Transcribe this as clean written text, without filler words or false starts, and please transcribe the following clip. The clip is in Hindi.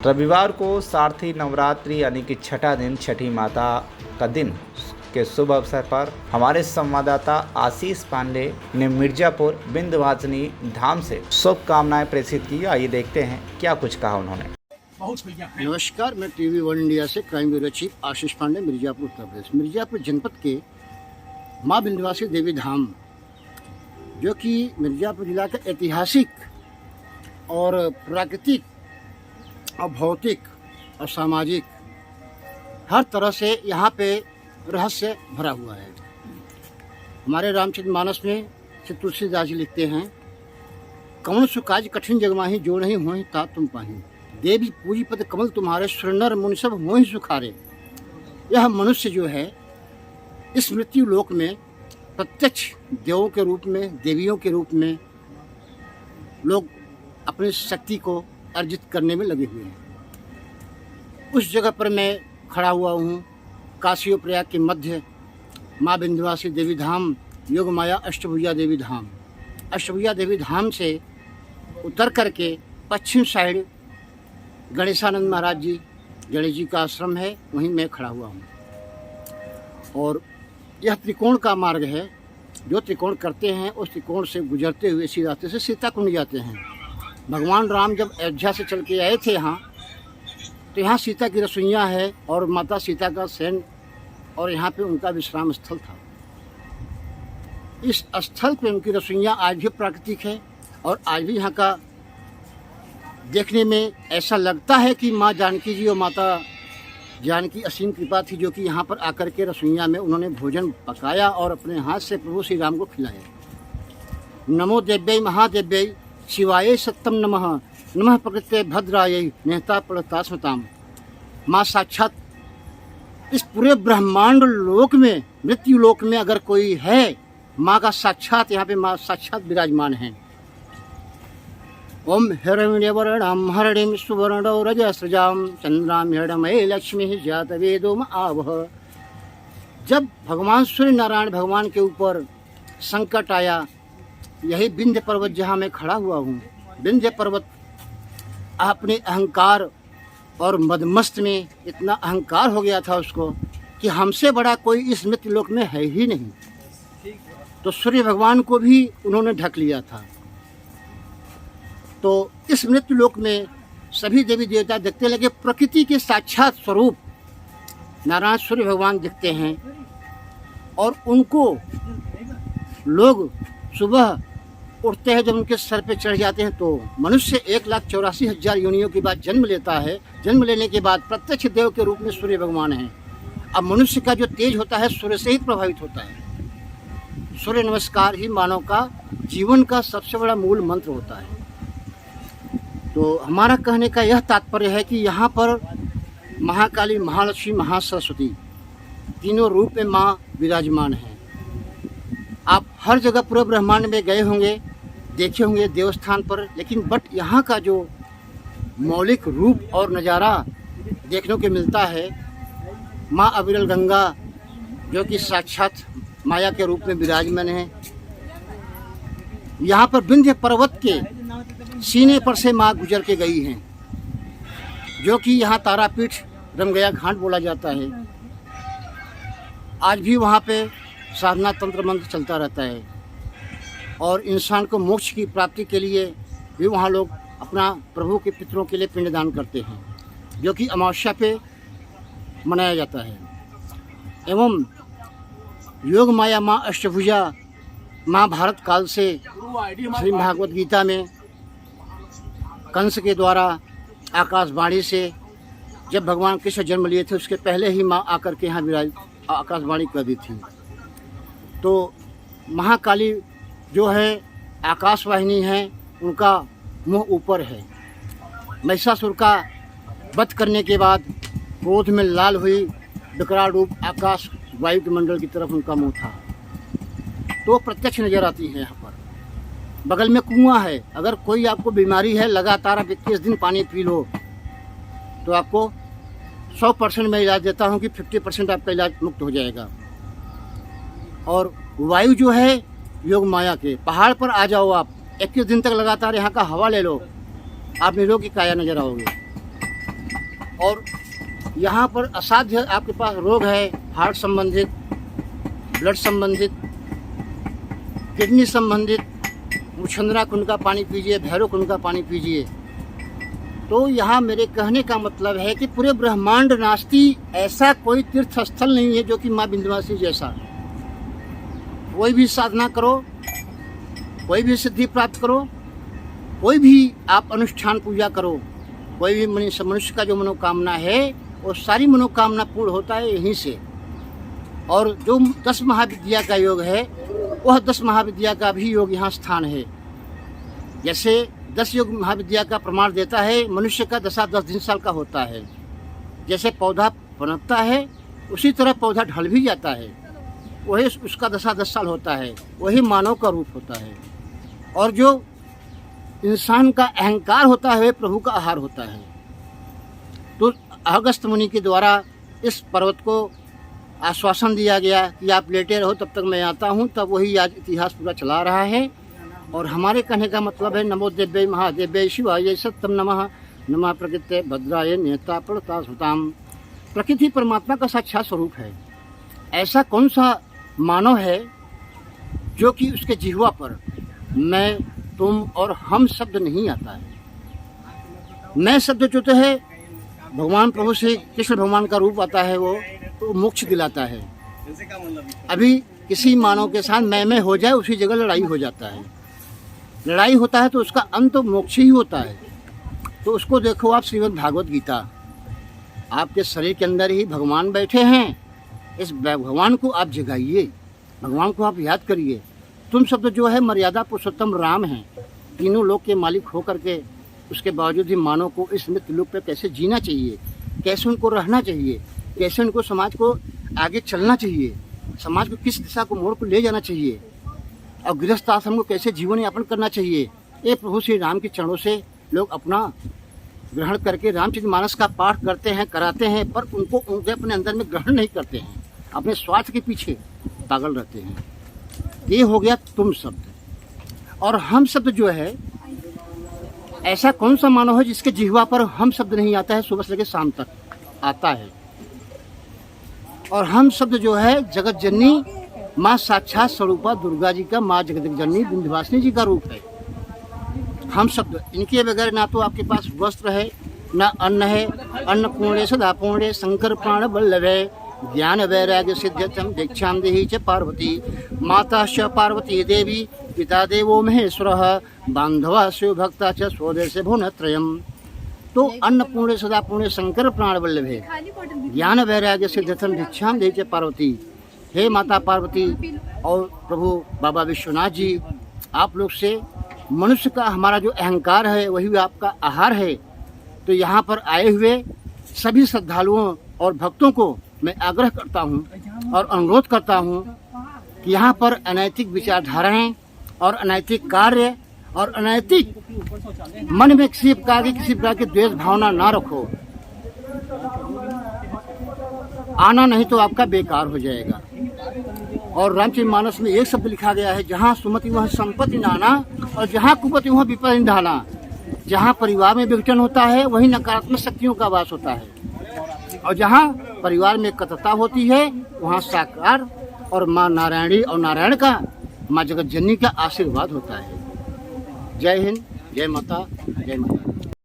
रविवार को शारदीय नवरात्रि यानी कि छठा दिन छठी माता का दिन के शुभ अवसर पर हमारे संवाददाता आशीष पांडे ने मिर्जापुर विंध्यवासिनी धाम से शुभकामनाएं प्रेषित की। आइए देखते हैं क्या कुछ कहा उन्होंने। नमस्कार, मैं टीवी वन इंडिया से क्राइम ब्यूरो चीफ आशीष पांडे, मिर्जापुर उत्तर प्रदेश। मिर्जापुर जनपद के माँ विंध्यवासिनी देवी धाम, जो कि मिर्जापुर जिला का ऐतिहासिक और प्राकृतिक और भौतिक और सामाजिक हर तरह से यहाँ पे रहस्य भरा हुआ है। हमारे रामचरितमानस में श्री तुलसीदास जी लिखते हैं, कमल सुकाज कठिन जगमाही जो नहीं हुई ता तुम पाही, देवी पूजी पद कमल तुम्हारे सुरनर मुनि सब मोहि सुखारे। यह मनुष्य जो है इस मृत्यु लोक में प्रत्यक्ष देवों के रूप में, देवियों के रूप में लोग अपनी शक्ति को अर्जित करने में लगे हुए हैं। उस जगह पर मैं खड़ा हुआ हूँ, काशी और प्रयाग के मध्य माँ विंध्यवासिनी देवी धाम, योग माया अष्टभुजा देवी धाम। अष्टभुजा देवी धाम से उतर करके पश्चिम साइड गणेशानंद महाराज जी, गणेश जी का आश्रम है, वहीं मैं खड़ा हुआ हूँ। और यह त्रिकोण का मार्ग है। जो त्रिकोण करते हैं उस त्रिकोण से गुजरते हुए इसी रास्ते से सीता कुंड जाते हैं। भगवान राम जब अयोध्या से चल के आए थे यहाँ, तो यहाँ सीता की रसोइयाँ है और माता सीता का शयन और यहाँ पे उनका विश्राम स्थल था। इस स्थल पे उनकी रसोइयाँ आज भी प्राकृतिक है और आज भी यहाँ का देखने में ऐसा लगता है कि माँ जानकी जी और माता जानकी असीम कृपा थी, जो कि यहाँ पर आकर के रसोइयाँ में उन्होंने भोजन पकाया और अपने हाथ से प्रभु श्री राम को खिलाया। नमो देव्यै महादेव्यै शिवाय सत्यम नमः, नमः प्रकृते भद्रायै नेता पड़तास्मताम। माँ साक्षात इस पूरे ब्रह्मांड लोक में, मृत्यु लोक में अगर कोई है, माँ का साक्षात यहाँ पे माँ साक्षात विराजमान है। ओम हिरण्यवर्णम हरिणीं सुवर्णो रजस्रजाम चंद्रां हिरण्मये लक्ष्मी जातवेदो आवह। जब भगवान सूर्य नारायण भगवान के ऊपर संकट आया, यही विंध्य पर्वत जहाँ मैं खड़ा हुआ हूँ, विंध्य पर्वत अपने अहंकार और मदमस्त में इतना अहंकार हो गया था उसको कि हमसे बड़ा कोई इस मृत्यु लोक में है ही नहीं। तो सूर्य भगवान को भी उन्होंने ढक लिया था। तो इस मृत्यु लोक में सभी देवी देवता दिखते लगे। प्रकृति के साक्षात स्वरूप नारायण सूर्य भगवान दिखते हैं और उनको लोग सुबह उठते हैं, जब उनके सर पे चढ़ जाते हैं तो मनुष्य 1,84,000 योनियों के बाद जन्म लेता है। जन्म लेने के बाद प्रत्यक्ष देव के रूप में सूर्य भगवान हैं। अब मनुष्य का जो तेज होता है सूर्य से ही प्रभावित होता है। सूर्य नमस्कार ही मानव का जीवन का सबसे बड़ा मूल मंत्र होता है। तो हमारा कहने का यह तात्पर्य है कि यहाँ पर महाकाली, महालक्ष्मी, महासरस्वती तीनों रूप में माँ विराजमान है। आप हर जगह पूरे ब्रह्मांड में गए होंगे, देखे होंगे देवस्थान पर, लेकिन बट यहाँ का जो मौलिक रूप और नज़ारा देखने को मिलता है, माँ अविरल गंगा जो कि साक्षात माया के रूप में विराजमान है। यहाँ पर विंध्य पर्वत के सीने पर से माँ गुजर के गई हैं, जो कि यहाँ तारापीठ रमगया घाट बोला जाता है। आज भी वहाँ पे साधना तंत्र मंत्र चलता रहता है और इंसान को मोक्ष की प्राप्ति के लिए भी वहाँ लोग अपना प्रभु के पितरों के लिए पिंडदान करते हैं, जो कि अमावस्या पे मनाया जाता है। एवं योग माया माँ अष्टभुजा महाभारत काल से श्री भागवत गीता में कंस के द्वारा आकाशवाणी से जब भगवान कृष्ण जन्म लिए थे, उसके पहले ही माँ आकर के यहाँ आकाशवाणी कर दी थी। तो महाकाली जो है आकाशवाहिनी है, उनका मुंह ऊपर है। महिषासुर का वध करने के बाद क्रोध में लाल हुई, विकराल रूप आकाश वायु के मंडल की तरफ उनका मुंह था। तो प्रत्यक्ष नजर आती है। यहाँ पर बगल में कुआं है। अगर कोई आपको बीमारी है, लगातार आप 21 दिन पानी पी लो तो आपको 100% मैं इलाज देता हूँ कि 50% आपका इलाज मुक्त हो जाएगा। और वायु जो है योग माया के, पहाड़ पर आ जाओ आप, 21 दिन तक लगातार यहाँ का हवा ले लो, आप निरोगी काया नजर आओगे। और यहाँ पर असाध्य आपके पास रोग है, हार्ट संबंधित, ब्लड संबंधित, किडनी संबंधित, मुछंदरा कुंड का पानी पीजिए, भैरव कुंड का पानी पीजिए। तो यहाँ मेरे कहने का मतलब है कि पूरे ब्रह्मांड नास्ति, ऐसा कोई तीर्थ स्थल नहीं है जो कि माँ विंध्यवासिनी जैसा। कोई भी साधना करो, कोई भी सिद्धि प्राप्त करो, कोई भी आप अनुष्ठान पूजा करो, कोई भी मनुष्य का जो मनोकामना है वो सारी मनोकामना पूर्ण होता है यहीं से। और जो 10 महाविद्या का योग है, वह 10 महाविद्या का भी योग यहाँ स्थान है। जैसे 10 योग महाविद्या का प्रमाण देता है, मनुष्य का दशा 10 दिन साल का होता है। जैसे पौधा पनपता है उसी तरह पौधा ढल भी जाता है, वही उसका दशा 10 साल होता है, वही मानव का रूप होता है। और जो इंसान का अहंकार होता है वह प्रभु का आहार होता है। तो अगस्त मुनि के द्वारा इस पर्वत को आश्वासन दिया गया कि आप लेटे रहो तब तक मैं आता हूँ, तब वही आज इतिहास पूरा चला रहा है। और हमारे कहने का मतलब है नमो देव्यै महादेव्यै शिवाय सत्यम नमः, नमः प्रकृते भद्राय नेता पड़ता सुताम। प्रकृति परमात्मा का साक्षात स्वरूप है। ऐसा कौन सा मानव है जो कि उसके जिह्वा पर मैं, तुम और हम शब्द नहीं आता है। मैं शब्द जो है भगवान प्रभु से कृष्ण भगवान का रूप आता है, वो तो मोक्ष दिलाता है। अभी किसी मानव के साथ मैं हो जाए उसी जगह लड़ाई हो जाता है। लड़ाई होता है तो उसका अंत तो मोक्ष ही होता है। तो उसको देखो आप श्रीमद् भागवत गीता, आपके शरीर के अंदर ही भगवान बैठे हैं। इस भगवान को आप जगाइए, भगवान को आप याद करिए। तुम शब्द जो है मर्यादा पुरुषोत्तम राम हैं, तीनों लोक के मालिक हो करके उसके बावजूद भी मानव को इस मृत्यु लोक पर कैसे जीना चाहिए, कैसे उनको रहना चाहिए, कैसे उनको समाज को आगे चलना चाहिए, समाज को किस दिशा को मोड़ को ले जाना चाहिए, और गृहस्थ आश्रम को कैसे जीवन यापन करना चाहिए, ये प्रभु श्री राम के चरणों से लोग अपना ग्रहण करके रामचरितमानस का पाठ करते हैं, कराते हैं, पर उनके अपने अंदर में ग्रहण नहीं करते हैं, अपने स्वार्थ के पीछे पागल रहते हैं। ये हो गया तुम शब्द। और हम शब्द जो है, ऐसा कौन सा मानव है जिसके जिह्वा पर हम शब्द नहीं आता है, सुबह से लेकर शाम तक आता है। और हम शब्द जो है जगत जननी माँ साक्षात स्वरूपा दुर्गा जी का, माँ जगत जननी विंध्यवासिनी जी का रूप है। हम शब्द, इनके बगैर ना तो आपके पास वस्त्र है, ना अन्न है। अन्नपूर्णे सदा पूर्णे शंकर प्राण वल्लभे, ज्ञान वैराग्य सिद्ध्यर्थम दीक्षां देहि च पार्वती, माता च पार्वती देवी, पिता देवो महेश्वरः, बांधवा शिव भक्ता च स्वदेशे भुवनत्रयम्। तो अन्नपूर्णे सदा पूर्णे शंकर प्राण वल्लभे, ज्ञान वैराग्य सिद्ध्यर्थम दीक्षां देहि च पार्वती। हे माता पार्वती और प्रभु बाबा विश्वनाथ जी, आप लोग से मनुष्य का हमारा जो अहंकार है वही आपका आहार है। तो यहाँ पर आए हुए सभी श्रद्धालुओं और भक्तों को मैं आग्रह करता हूँ और अनुरोध करता हूँ कि यहाँ पर अनैतिक विचारधाराएं और अनैतिक कार्य और अनैतिक मन में किसी प्रकार की द्वेष भावना ना रखो। आना नहीं तो आपका बेकार हो जाएगा। और रामचरितमानस में एक शब्द लिखा गया है, जहाँ सुमति वह संपत्ति नाना, और जहाँ कुपति वह विपत्ति निधाना। जहाँ परिवार में विघटन होता है वहीं नकारात्मक शक्तियों का वास होता है, और जहाँ परिवार में एकता होती है वहाँ साकार और माँ नारायणी और नारायण का, माँ जगत जननी का आशीर्वाद होता है। जय हिंद, जय माता, जय माता।